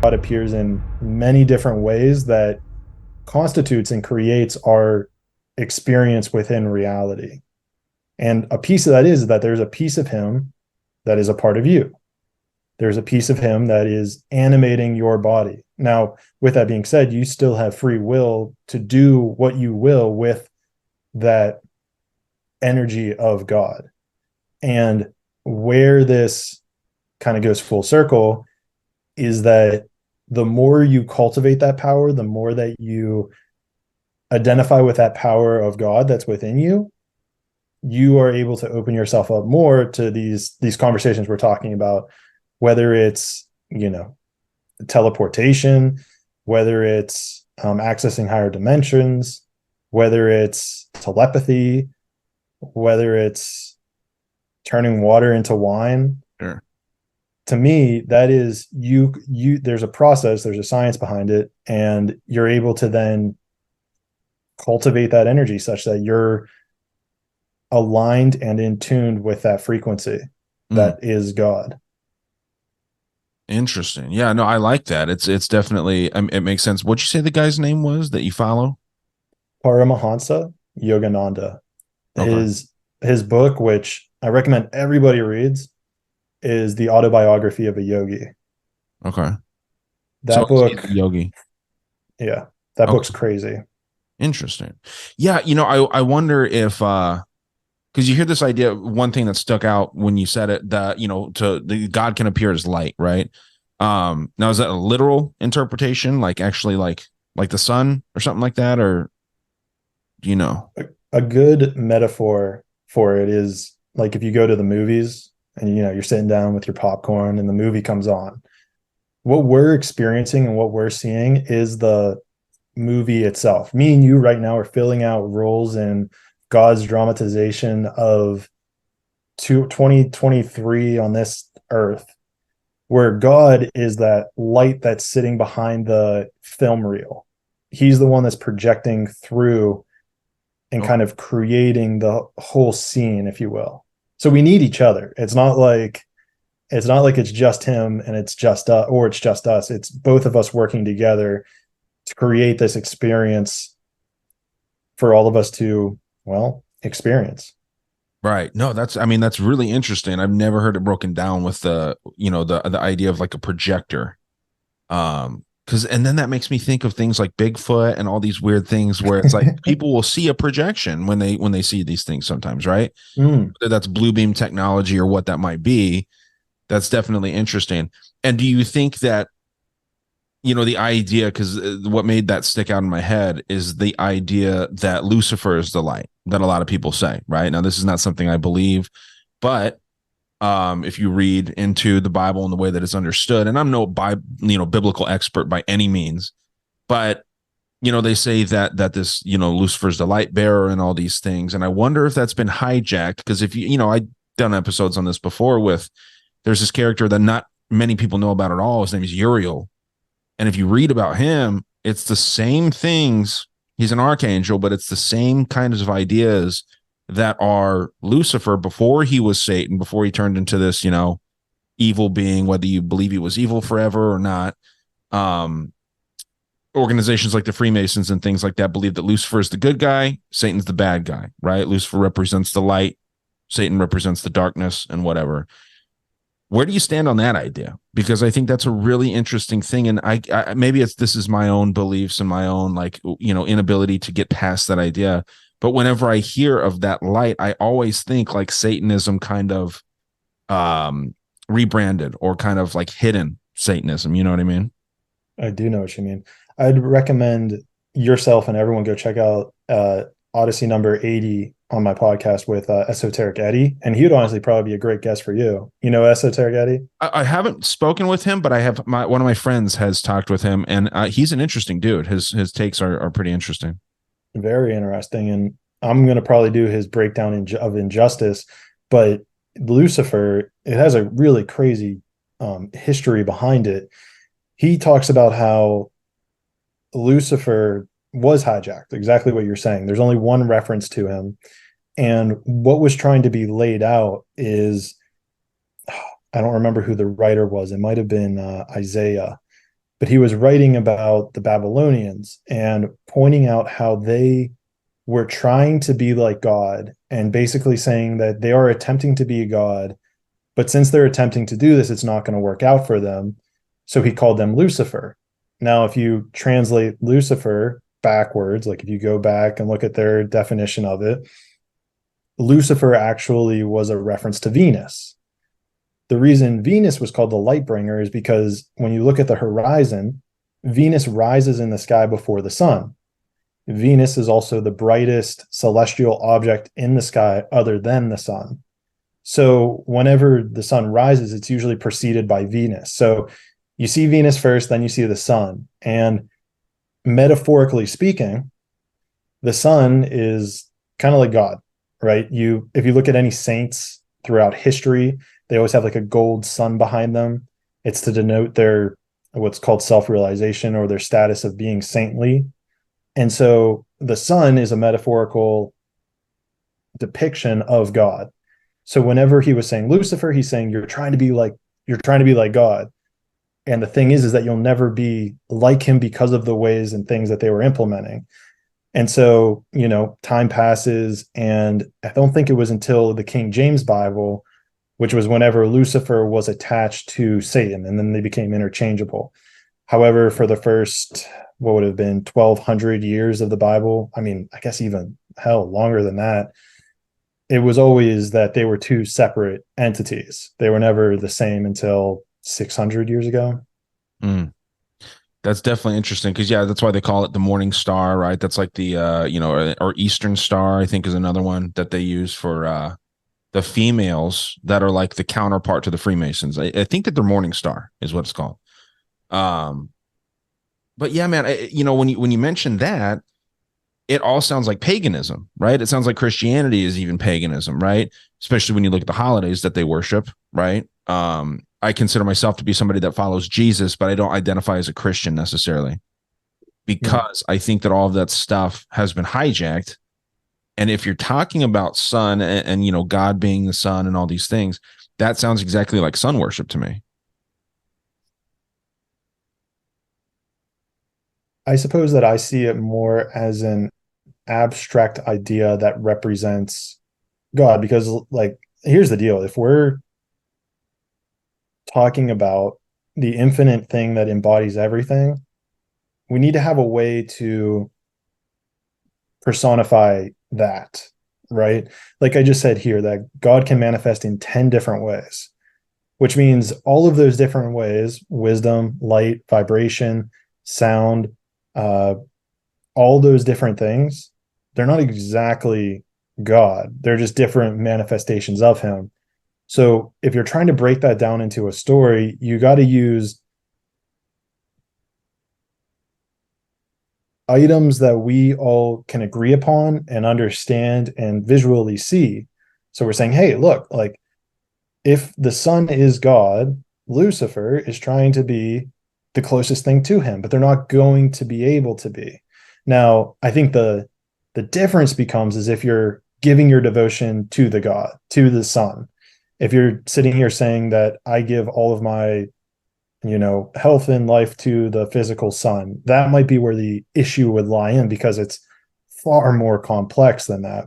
God appears in many different ways that constitutes and creates our experience within reality. And a piece of that is that there's a piece of him that is a part of you. There's a piece of him that is animating your body. Now, with that being said, you still have free will to do what you will with that energy of God. And where this kind of goes full circle is that the more you cultivate that power, the more that you identify with that power of God that's within you, you are able to open yourself up more to these conversations we're talking about, whether it's, teleportation, whether it's accessing higher dimensions, whether it's telepathy, whether it's turning water into wine. Sure. To me, that is you there's a process, there's a science behind it, and you're able to then cultivate that energy such that you're aligned and in tune with that frequency that is God. Interesting. Yeah, no, I like that. It's definitely, it makes sense. What'd you say the guy's name was that you follow? Paramahansa Yogananda. Okay. His book, which I recommend everybody reads, is The Autobiography of a Yogi. Okay. So That he's book, a yogi. yeah, that book's Okay. crazy. Interesting. Yeah, I wonder if because you hear this idea, one thing that stuck out when you said it, that to the God can appear as light, right? Now is that a literal interpretation, like actually like the sun or something like that, or do you know? A good metaphor for it is like if you go to the movies and you're sitting down with your popcorn and the movie comes on. What we're experiencing and what we're seeing is the movie itself. Me and you right now are filling out roles in God's dramatization of 2023 on this earth, where God is that light that's sitting behind the film reel. He's the one that's projecting through and Okay. kind of creating the whole scene, if you will. So we need each other. It's not like it's just him and it's just or it's just us. It's both of us working together to create this experience for all of us to, well, experience. Right. No, that's really interesting. I've never heard it broken down with the idea of like a projector. Because and then that makes me think of things like Bigfoot and all these weird things where it's like people will see a projection when they see these things sometimes, right? Mm. Whether that's blue beam technology or what that might be, that's definitely interesting. And do you think that the idea, because what made that stick out in my head is the idea that Lucifer is the light that a lot of people say, right? Now, this is not something I believe, but if you read into the Bible and the way that it's understood, and I'm no biblical expert by any means, but they say that this Lucifer's the light bearer and all these things, and I wonder if that's been hijacked, because if I've done episodes on this before with, there's this character that not many people know about at all. His name is Uriel, and if you read about him, it's the same things. He's an archangel, but it's the same kinds of ideas that are Lucifer before he was Satan, before he turned into this, evil being, whether you believe he was evil forever or not. Um, Organizations like the Freemasons and things like that believe that Lucifer is the good guy, Satan's the bad guy, right? Lucifer represents the light, Satan represents the darkness and whatever. Where do you stand on that idea? Because I think that's a really interesting thing, and I maybe this is my own beliefs and my own inability to get past that idea. But whenever I hear of that light, I always think like Satanism kind of rebranded or kind of like hidden Satanism. You know what I mean? I do know what you mean. I'd recommend yourself and everyone go check out Odyssey number 80 on my podcast with Esoteric Eddie, and he would honestly probably be a great guest for you. You know Esoteric Eddie? I haven't spoken with him, but I have one of my friends has talked with him, and he's an interesting dude. His takes are pretty interesting. Very interesting. And I'm going to probably do his breakdown of Injustice, but Lucifer, it has a really crazy history behind it. He talks about how Lucifer was hijacked, exactly what you're saying. There's only one reference to him. And what was trying to be laid out is, I don't remember who the writer was. It might have been Isaiah. but he was writing about the Babylonians and pointing out how they were trying to be like God and basically saying that they are attempting to be a God, but since they're attempting to do this, it's not going to work out for them. So he called them Lucifer. Now, if you translate Lucifer backwards, like if you go back and look at their definition of it, Lucifer actually was a reference to Venus. The reason Venus was called the light bringer is because when you look at the horizon, Venus rises in the sky before the sun. Venus is also the brightest celestial object in the sky other than the sun. So whenever the sun rises, it's usually preceded by Venus. So you see Venus first, then you see the sun. And metaphorically speaking, the sun is kind of like God, right? If you look at any saints throughout history, they always have like a gold sun behind them. It's to denote their what's called self-realization or their status of being saintly. And so the sun is a metaphorical depiction of God. So whenever he was saying Lucifer, he's saying you're trying to be like God. And the thing is that you'll never be like him because of the ways and things that they were implementing. And so, time passes, and I don't think it was until the King James Bible, which was whenever Lucifer was attached to Satan, and then they became interchangeable. However, for the first, what would have been 1,200 years of the Bible, I mean, I guess even hell, longer than that, it was always that they were two separate entities. They were never the same until 600 years ago. Mm. That's definitely interesting because yeah, that's why they call it the morning star, right? That's like the or Eastern Star, I think is another one that they use for the females that are like the counterpart to the Freemasons. I think that their morning star is what it's called. Um, but yeah, man, when you mention that, it all sounds like paganism, right? It sounds like Christianity is even paganism, right? Especially when you look at the holidays that they worship, right? I consider myself to be somebody that follows Jesus, but I don't identify as a Christian necessarily because I think that all of that stuff has been hijacked. And if you're talking about sun and God being the sun and all these things, that sounds exactly like sun worship to me. I suppose that I see it more as an abstract idea that represents God, because, like, here's the deal. If we're talking about the infinite thing that embodies everything, we need to have a way to personify that, right? Like I just said here, that God can manifest in 10 different ways, which means all of those different ways, wisdom, light, vibration, sound, uh, all those different things, they're not exactly God. They're just different manifestations of him. So if you're trying to break that down into a story, you got to use items that we all can agree upon and understand and visually see. So we're saying, hey, look, like if the sun is God, Lucifer is trying to be the closest thing to him, but they're not going to be able to be. Now, I think the difference becomes is if you're giving your devotion to the God, to the sun. If you're sitting here saying that I give all of my health and life to the physical sun, that might be where the issue would lie in, because it's far more complex than that.